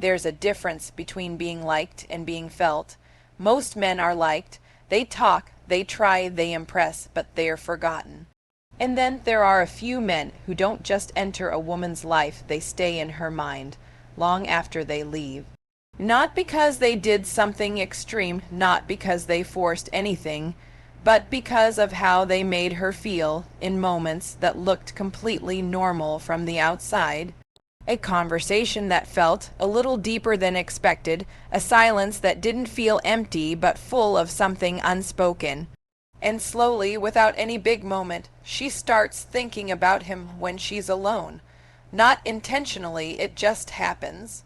There's a difference between being liked and being felt. Most men are liked. They talk, they try, they impress, but they're forgotten. And then there are a few men who don't just enter a woman's life, they stay in her mind, long after they leave. Not because they did something extreme, not because they forced anything, but because of how they made her feel in moments that looked completely normal from the outside. A conversation that felt a little deeper than expected, a silence that didn't feel empty but full of something unspoken. And slowly, without any big moment, she starts thinking about him when she's alone. Not intentionally, it just happens.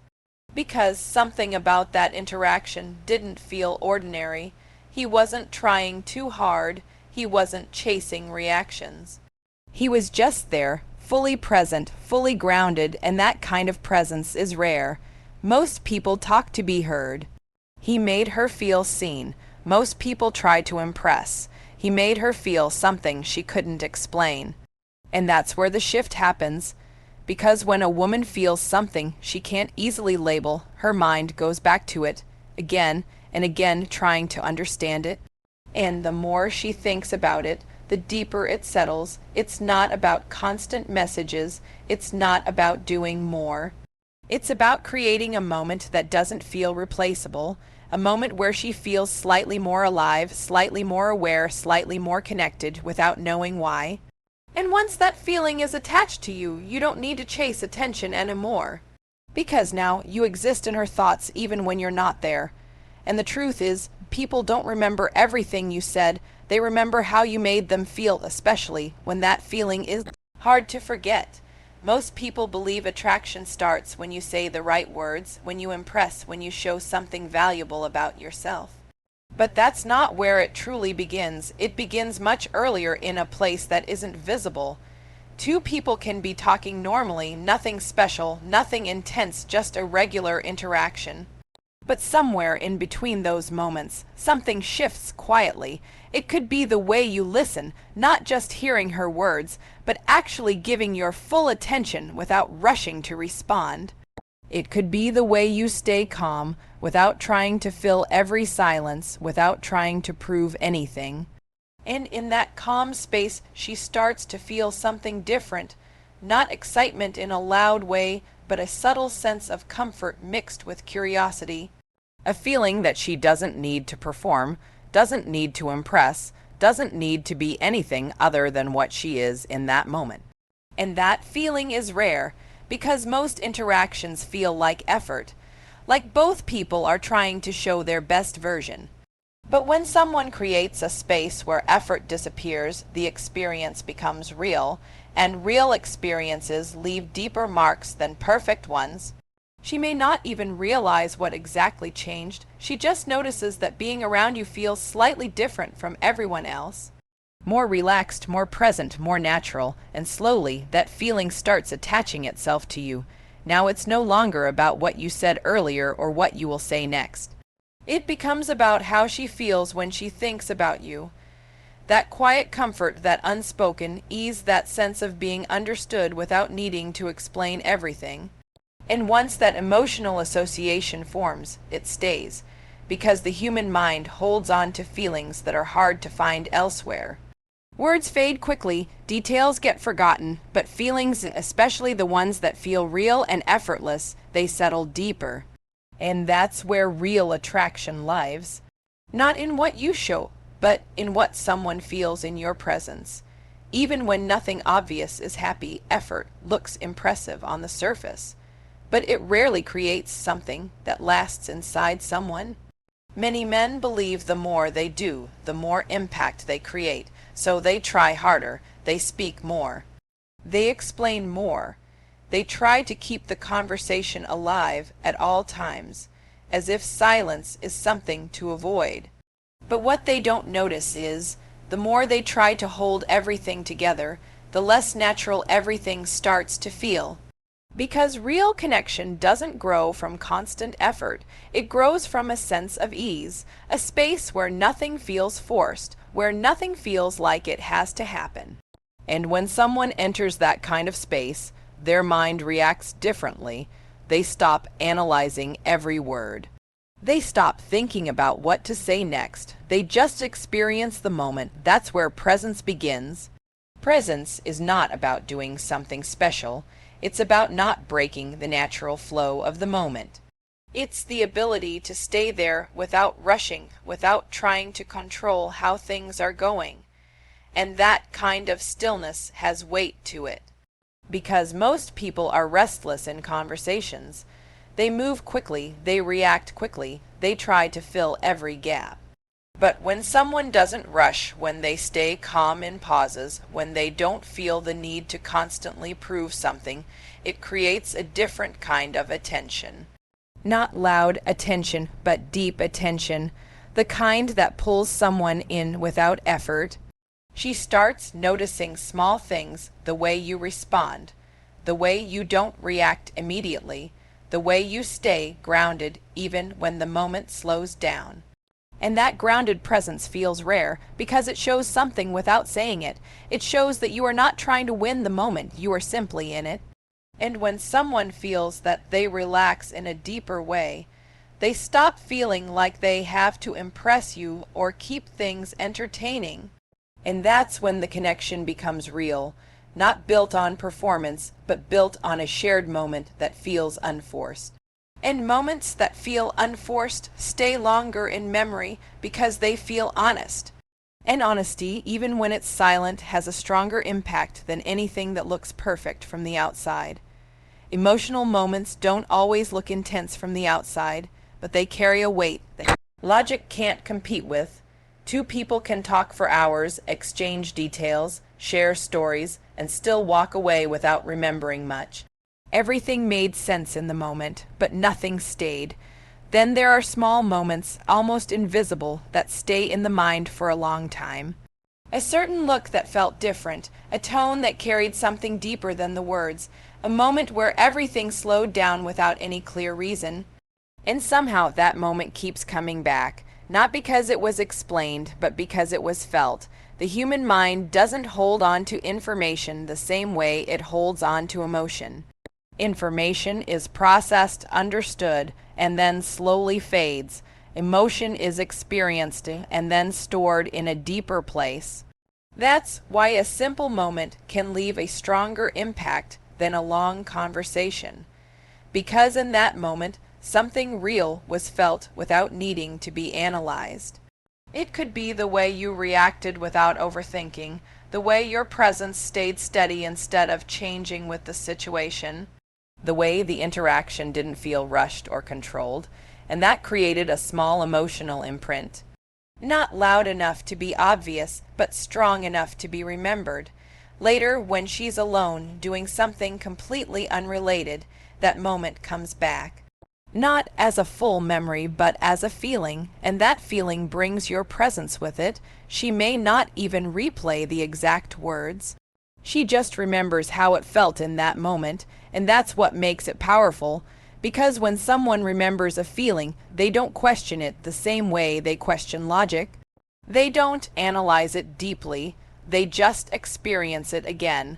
Because something about that interaction didn't feel ordinary. He wasn't trying too hard. He wasn't chasing reactions. He was just there, fully present, fully grounded, and that kind of presence is rare. Most people talk to be heard. He made her feel seen. Most people try to impress. He made her feel something she couldn't explain. And that's where the shift happens. Because when a woman feels something she can't easily label, her mind goes back to it, again and again, trying to understand it. And the more she thinks about it, the deeper it settles. It's not about constant messages. It's not about doing more. It's about creating a moment that doesn't feel replaceable, a moment where she feels slightly more alive, slightly more aware, slightly more connected, without knowing why. And once that feeling is attached to you, you don't need to chase attention anymore. Because now you exist in her thoughts even when you're not there. And the truth is, people don't remember everything you said. They remember how you made them feel, especially when that feeling is hard to forget. Most people believe attraction starts when you say the right words, when you impress, when you show something valuable about yourself. But that's not where it truly begins. It begins much earlier in a place that isn't visible. Two people can be talking normally, nothing special, nothing intense, just a regular interaction. But somewhere in between those moments, something shifts quietly. It could be the way you listen, not just hearing her words, but actually giving your full attention without rushing to respond. It could be the way you stay calm, without trying to fill every silence, without trying to prove anything. And in that calm space, she starts to feel something different. Not excitement in a loud way, but a subtle sense of comfort mixed with curiosity. A feeling that she doesn't need to perform, doesn't need to impress, doesn't need to be anything other than what she is in that moment. And that feeling is rare, because most interactions feel like effort, like both people are trying to show their best version. But when someone creates a space where effort disappears, the experience becomes real, and real experiences leave deeper marks than perfect ones. She may not even realize what exactly changed. She just notices that being around you feels slightly different from everyone else. More relaxed, more present, more natural, and slowly that feeling starts attaching itself to you. Now it's no longer about what you said earlier or what you will say next. It becomes about how she feels when she thinks about you. That quiet comfort, that unspoken ease, that sense of being understood without needing to explain everything. And once that emotional association forms, it stays, because the human mind holds on to feelings that are hard to find elsewhere. Words fade quickly, details get forgotten, but feelings, especially the ones that feel real and effortless, they settle deeper. And that's where real attraction lies. Not in what you show, but in what someone feels in your presence. Even when nothing obvious is happy, effort looks impressive on the surface. But it rarely creates something that lasts inside someone. Many men believe the more they do, the more impact they create, so they try harder, they speak more. They explain more. They try to keep the conversation alive at all times, as if silence is something to avoid. But what they don't notice is, the more they try to hold everything together, the less natural everything starts to feel. Because real connection doesn't grow from constant effort, it grows from a sense of ease, a space where nothing feels forced, where nothing feels like it has to happen. And when someone enters that kind of space, their mind reacts differently. They stop analyzing every word. They stop thinking about what to say next. They just experience the moment. That's where presence begins. Presence is not about doing something special. It's about not breaking the natural flow of the moment. It's the ability to stay there without rushing, without trying to control how things are going. And that kind of stillness has weight to it. Because most people are restless in conversations. They move quickly, they react quickly, they try to fill every gap. But when someone doesn't rush, when they stay calm in pauses, when they don't feel the need to constantly prove something, it creates a different kind of attention. Not loud attention, but deep attention, the kind that pulls someone in without effort. She starts noticing small things, the way you respond, the way you don't react immediately, the way you stay grounded even when the moment slows down. And that grounded presence feels rare because it shows something without saying it. It shows that you are not trying to win the moment, you are simply in it. And when someone feels that they relax in a deeper way, they stop feeling like they have to impress you or keep things entertaining. And that's when the connection becomes real, not built on performance, but built on a shared moment that feels unforced. And moments that feel unforced stay longer in memory because they feel honest. And honesty, even when it's silent, has a stronger impact than anything that looks perfect from the outside. Emotional moments don't always look intense from the outside, but they carry a weight that logic can't compete with. Two people can talk for hours, exchange details, share stories, and still walk away without remembering much. Everything made sense in the moment, but nothing stayed. Then there are small moments, almost invisible, that stay in the mind for a long time. A certain look that felt different, a tone that carried something deeper than the words, a moment where everything slowed down without any clear reason. And somehow that moment keeps coming back, not because it was explained, but because it was felt. The human mind doesn't hold on to information the same way it holds on to emotion. Information is processed, understood, and then slowly fades. Emotion is experienced and then stored in a deeper place. That's why a simple moment can leave a stronger impact than a long conversation. Because in that moment, something real was felt without needing to be analyzed. It could be the way you reacted without overthinking, the way your presence stayed steady instead of changing with the situation, the way the interaction didn't feel rushed or controlled, and that created a small emotional imprint. Not loud enough to be obvious, but strong enough to be remembered. Later, when she's alone, doing something completely unrelated, that moment comes back. Not as a full memory, but as a feeling, and that feeling brings your presence with it. She may not even replay the exact words. She just remembers how it felt in that moment, and that's what makes it powerful, because when someone remembers a feeling, they don't question it the same way they question logic. They don't analyze it deeply, they just experience it again,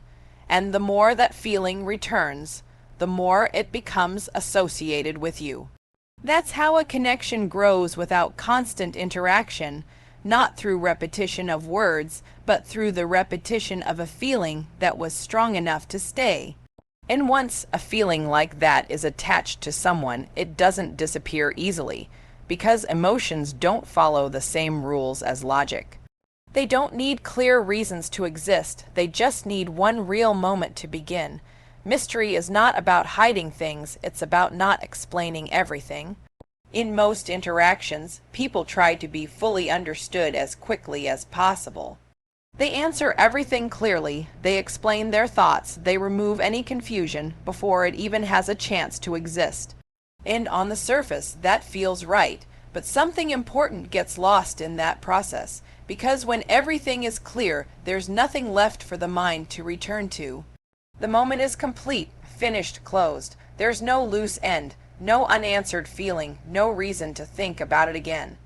and the more that feeling returns, the more it becomes associated with you. That's how a connection grows without constant interaction, not through repetition of words, but through the repetition of a feeling that was strong enough to stay. And once a feeling like that is attached to someone, it doesn't disappear easily, because emotions don't follow the same rules as logic. They don't need clear reasons to exist, they just need one real moment to begin. Mystery is not about hiding things, it's about not explaining everything. In most interactions, people try to be fully understood as quickly as possible. They answer everything clearly, they explain their thoughts, they remove any confusion before it even has a chance to exist. And on the surface, that feels right, but something important gets lost in that process, because when everything is clear, there's nothing left for the mind to return to. The moment is complete, finished, closed. There's no loose end, no unanswered feeling, no reason to think about it again.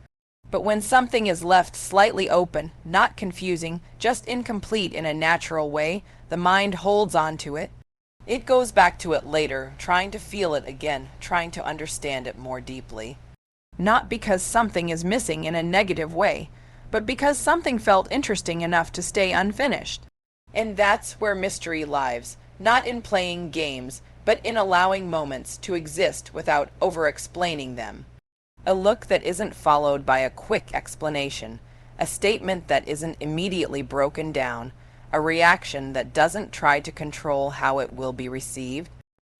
But when something is left slightly open, not confusing, just incomplete in a natural way, the mind holds on to it. It goes back to it later, trying to feel it again, trying to understand it more deeply. Not because something is missing in a negative way, but because something felt interesting enough to stay unfinished. And that's where mystery lies, not in playing games, but in allowing moments to exist without over-explaining them. A look that isn't followed by a quick explanation, a statement that isn't immediately broken down, a reaction that doesn't try to control how it will be received.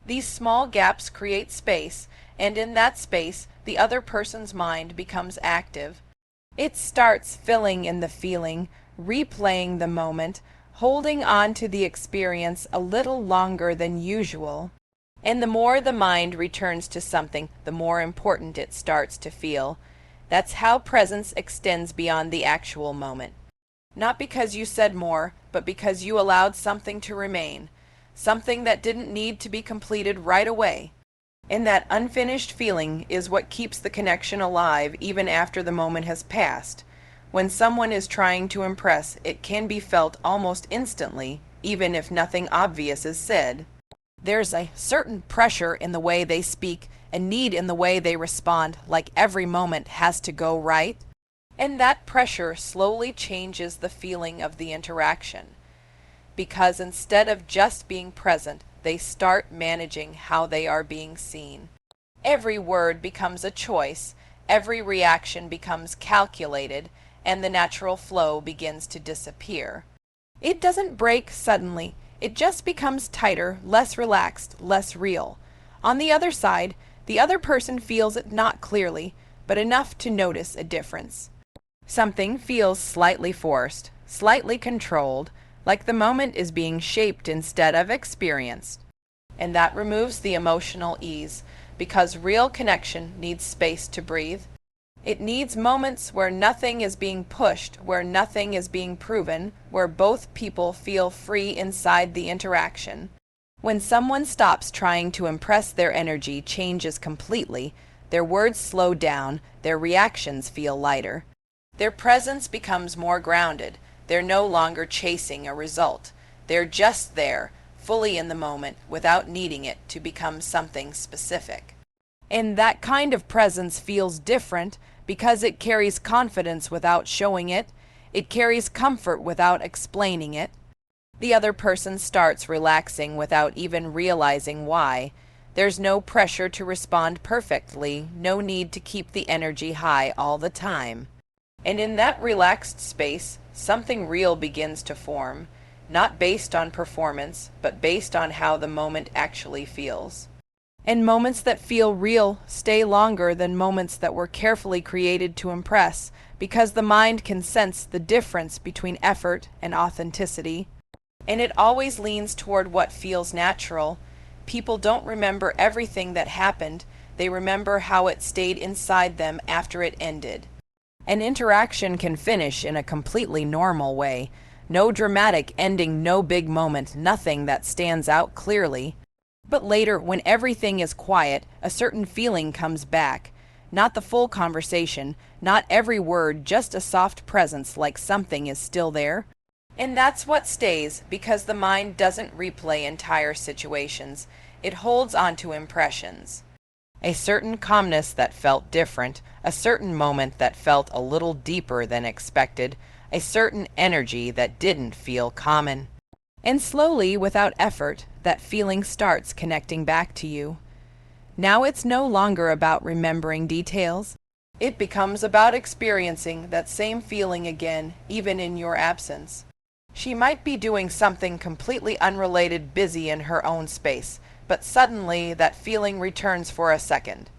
These small gaps create space, and in that space, the other person's mind becomes active. It starts filling in the feeling, replaying the moment, holding on to the experience a little longer than usual. And the more the mind returns to something, the more important it starts to feel. That's how presence extends beyond the actual moment. Not because you said more, but because you allowed something to remain, something that didn't need to be completed right away. And that unfinished feeling is what keeps the connection alive even after the moment has passed. When someone is trying to impress, it can be felt almost instantly, even if nothing obvious is said. There's a certain pressure in the way they speak, a need in the way they respond, like every moment has to go right. And that pressure slowly changes the feeling of the interaction. Because instead of just being present, they start managing how they are being seen. Every word becomes a choice, every reaction becomes calculated, and the natural flow begins to disappear. It doesn't break suddenly, it just becomes tighter, less relaxed, less real. On the other side, the other person feels it not clearly, but enough to notice a difference. Something feels slightly forced, slightly controlled, like the moment is being shaped instead of experienced. And that removes the emotional ease, because real connection needs space to breathe. It needs moments where nothing is being pushed, where nothing is being proven, where both people feel free inside the interaction. When someone stops trying to impress, their energy changes completely, their words slow down, their reactions feel lighter. Their presence becomes more grounded. They're no longer chasing a result. They're just there, fully in the moment, without needing it to become something specific. And that kind of presence feels different because it carries confidence without showing it. It carries comfort without explaining it. The other person starts relaxing without even realizing why. There's no pressure to respond perfectly, no need to keep the energy high all the time. And in that relaxed space, something real begins to form, not based on performance, but based on how the moment actually feels. And moments that feel real stay longer than moments that were carefully created to impress, because the mind can sense the difference between effort and authenticity. And it always leans toward what feels natural. People don't remember everything that happened, they remember how it stayed inside them after it ended. An interaction can finish in a completely normal way. No dramatic ending, no big moment, nothing that stands out clearly. But later, when everything is quiet, a certain feeling comes back. Not the full conversation, not every word, just a soft presence like something is still there. And that's what stays, because the mind doesn't replay entire situations. It holds on to impressions. A certain calmness that felt different, a certain moment that felt a little deeper than expected, a certain energy that didn't feel common. And slowly, without effort, that feeling starts connecting back to you. Now it's no longer about remembering details. It becomes about experiencing that same feeling again, even in your absence. She might be doing something completely unrelated, busy in her own space, but suddenly that feeling returns for a second.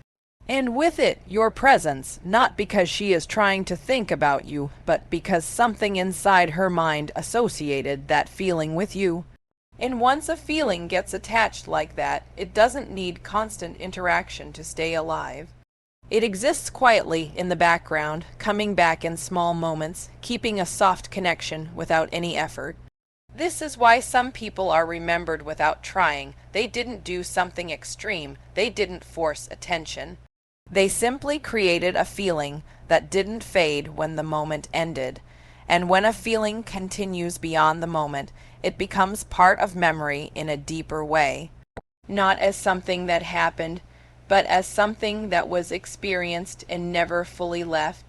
And with it, your presence, not because she is trying to think about you, but because something inside her mind associated that feeling with you. And once a feeling gets attached like that, it doesn't need constant interaction to stay alive. It exists quietly in the background, coming back in small moments, keeping a soft connection without any effort. This is why some people are remembered without trying. They didn't do something extreme. They didn't force attention. They simply created a feeling that didn't fade when the moment ended. And when a feeling continues beyond the moment, It becomes part of memory in a deeper way, not as something that happened, but as something that was experienced and never fully left.